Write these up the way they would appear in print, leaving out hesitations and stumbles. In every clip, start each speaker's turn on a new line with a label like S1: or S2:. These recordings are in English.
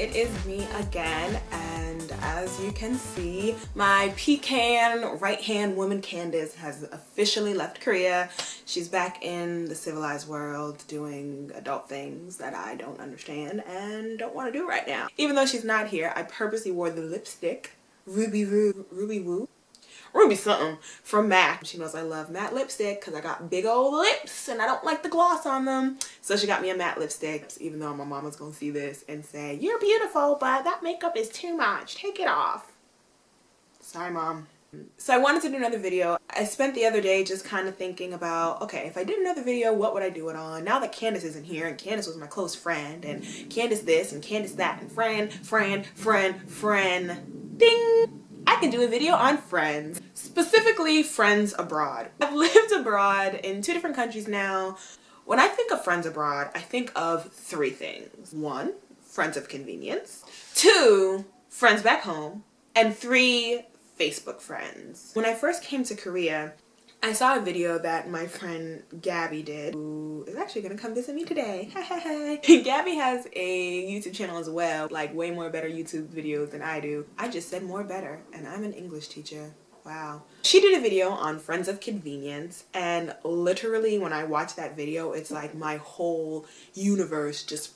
S1: it is me again, and as you can see, my pecan right-hand woman Candace has officially left Korea. She's back in the civilized world doing adult things that I don't understand and don't want to do right now. Even though she's not here, I purposely wore the lipstick Ruby something from MAC. She knows I love matte lipstick because I got big old lips and I don't like the gloss on them. So she got me a matte lipstick, even though my mama's gonna see this and say, "You're beautiful, but that makeup is too much. Take it off." Sorry, Mom. So I wanted to do another video. I spent the other day just kind of thinking about, okay, if I did another video, what would I do it on? Now that Candace isn't here, and Candace was my close friend, and Candace this, and Candace that, and friend, ding! I can do a video on friends, specifically friends abroad. I've lived abroad in 2 different countries now. When I think of friends abroad, I think of 3 things. 1, friends of convenience. 2, friends back home. And 3, Facebook friends. When I first came to Korea, I saw a video that my friend Gabby did, who is actually gonna come visit me today. Gabby has a YouTube channel as well, like way more better YouTube videos than I do. I just said more better, and I'm an English teacher. Wow. She did a video on friends of convenience, and literally when I watched that video, it's like my whole universe just,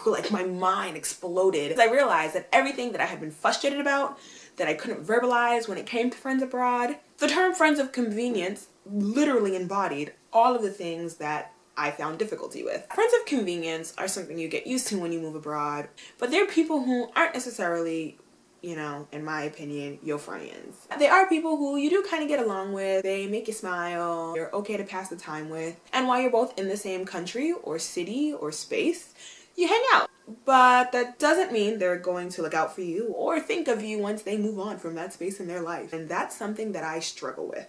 S1: like my mind exploded. I realized that everything that I had been frustrated about, that I couldn't verbalize when it came to friends abroad, the term friends of convenience literally embodied all of the things that I found difficulty with. Friends of convenience are something you get used to when you move abroad, but they're people who aren't necessarily, you know, in my opinion, your friends. They are people who you do kind of get along with. They make you smile. You're okay to pass the time with. And while you're both in the same country or city or space, you hang out. But that doesn't mean they're going to look out for you or think of you once they move on from that space in their life. And that's something that I struggle with.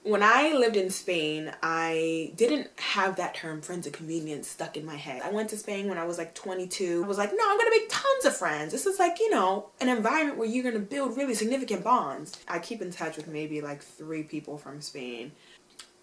S1: When I lived in Spain, I didn't have that term friends of convenience stuck in my head. I went to Spain when I was like 22. I was like, no, I'm gonna make tons of friends. This is like, you know, an environment where you're gonna build really significant bonds. I keep in touch with maybe like 3 people from Spain,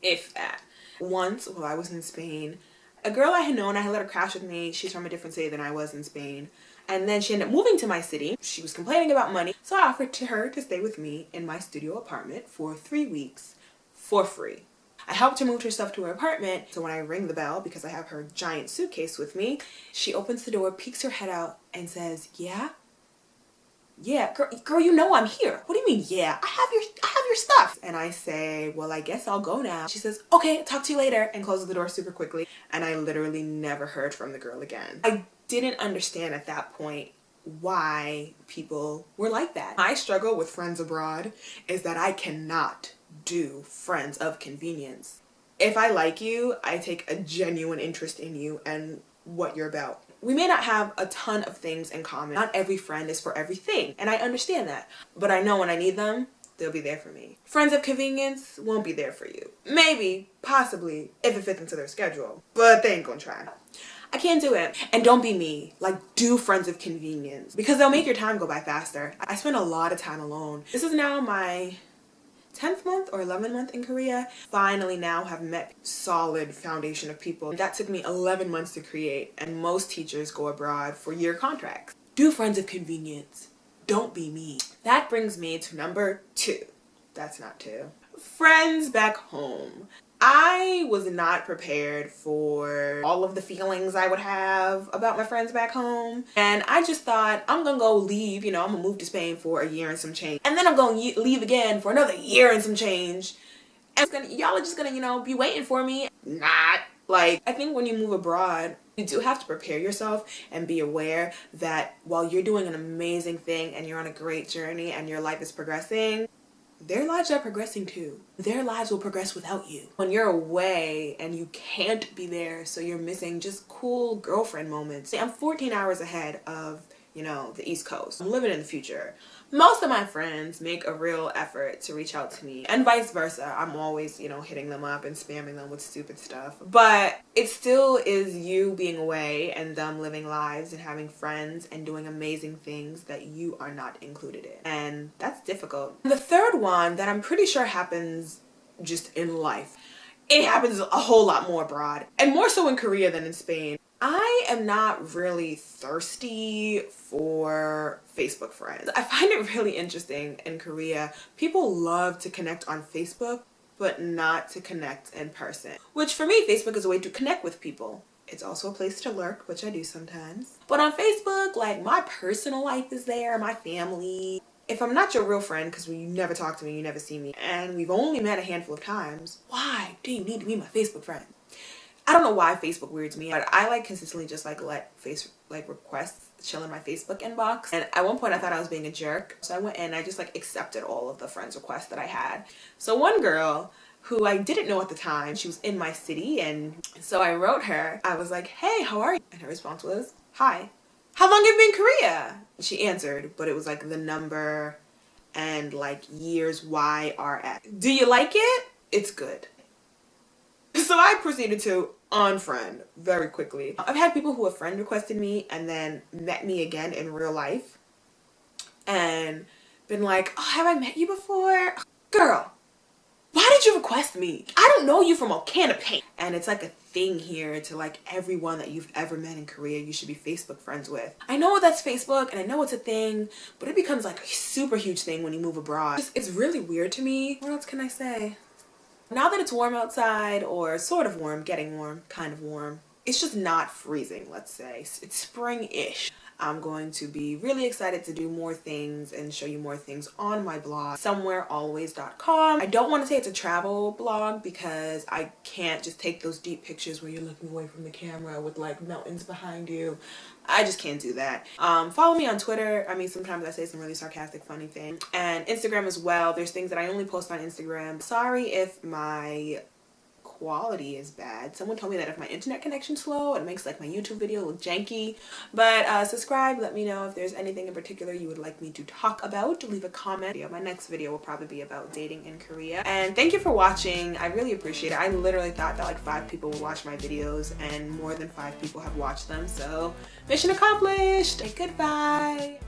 S1: if that. Once, while I was in Spain, a girl I had known, I had let her crash with me. She's from a different city than I was in Spain. And then she ended up moving to my city. She was complaining about money. So I offered to her to stay with me in my studio apartment for 3 weeks for free. I helped her move her stuff to her apartment. So when I ring the bell, because I have her giant suitcase with me, she opens the door, peeks her head out and says, "Yeah? Yeah, girl, you know I'm here. What do you mean, yeah? I have your stuff." And I say, "Well, I guess I'll go now." She says, "Okay, talk to you later," and closes the door super quickly. And I literally never heard from the girl again. I didn't understand at that point why people were like that. My struggle with friends abroad is that I cannot do friends of convenience. If I like you, I take a genuine interest in you and what you're about. We may not have a ton of things in common. Not every friend is for everything, and I understand that. But I know when I need them, they'll be there for me. Friends of convenience won't be there for you. Maybe, possibly, if it fits into their schedule. But they ain't gonna try. I can't do it. And don't be me. Like, do friends of convenience, because they'll make your time go by faster. I spend a lot of time alone. This is now my 10th month or 11th month in Korea. Finally now have met solid foundation of people. That took me 11 months to create, and most teachers go abroad for year contracts. Do friends of convenience. Don't be me. That brings me to number 2. That's not 2. Friends back home. I was not prepared for all of the feelings I would have about my friends back home. And I just thought, I'm gonna go leave, you know, I'm gonna move to Spain for a year and some change. And then I'm gonna leave again for another year and some change. And y'all are just gonna, you know, be waiting for me. Not. Like, I think when you move abroad, you do have to prepare yourself and be aware that while you're doing an amazing thing and you're on a great journey and your life is progressing, their lives are progressing too. Their lives will progress without you. When you're away and you can't be there, so you're missing just cool girlfriend moments. I'm 14 hours ahead of, you know, the East Coast. I'm living in the future. Most of my friends make a real effort to reach out to me, and vice versa. I'm always, you know, hitting them up and spamming them with stupid stuff. But it still is you being away and them living lives and having friends and doing amazing things that you are not included in. And that's difficult. The third one that I'm pretty sure happens just in life it happens a whole lot more abroad, and more so in Korea than in Spain. I am not really thirsty for Facebook friends. I find it really interesting in Korea. People love to connect on Facebook, but not to connect in person. Which for me, Facebook is a way to connect with people. It's also a place to lurk, which I do sometimes. But on Facebook, like, my personal life is there, my family. If I'm not your real friend, because you never talk to me, you never see me, and we've only met a handful of times, why do you need to be my Facebook friend? I don't know why Facebook weirds me, but I like consistently just like let requests chill in my Facebook inbox. And at one point I thought I was being a jerk. So I went in and I just like accepted all of the friends requests that I had. So one girl who I didn't know at the time, she was in my city, and so I wrote her. I was like, hey, how are you? And her response was, hi. How long have you been in Korea? And she answered, but it was like the number and like years YRX. Do you like it? It's good. So I proceeded to unfriend very quickly. I've had people who have friend requested me and then met me again in real life and been like, oh, have I met you before? Girl, why did you request me? I don't know you from a can of paint. And it's like a thing here to like everyone that you've ever met in Korea, you should be Facebook friends with. I know that's Facebook and I know it's a thing, but it becomes like a super huge thing when you move abroad. It's really weird to me. What else can I say? Now that it's warm outside, or sort of warm, getting warm, kind of warm, it's just not freezing, let's say. It's spring-ish. I'm going to be really excited to do more things and show you more things on my blog, somewherealways.com. I don't want to say it's a travel blog because I can't just take those deep pictures where you're looking away from the camera with like mountains behind you. I just can't do that. Follow me on Twitter. I mean, sometimes I say some really sarcastic, funny things. And Instagram as well. There's things that I only post on Instagram. Sorry if my quality is bad. Someone told me that if my internet connection's slow, it makes like my YouTube video look janky. But subscribe, let me know if there's anything in particular you would like me to talk about. Leave a comment. My next video will probably be about dating in Korea. And thank you for watching. I really appreciate it. I literally thought that like 5 people would watch my videos, and more than 5 people have watched them. So mission accomplished. Goodbye.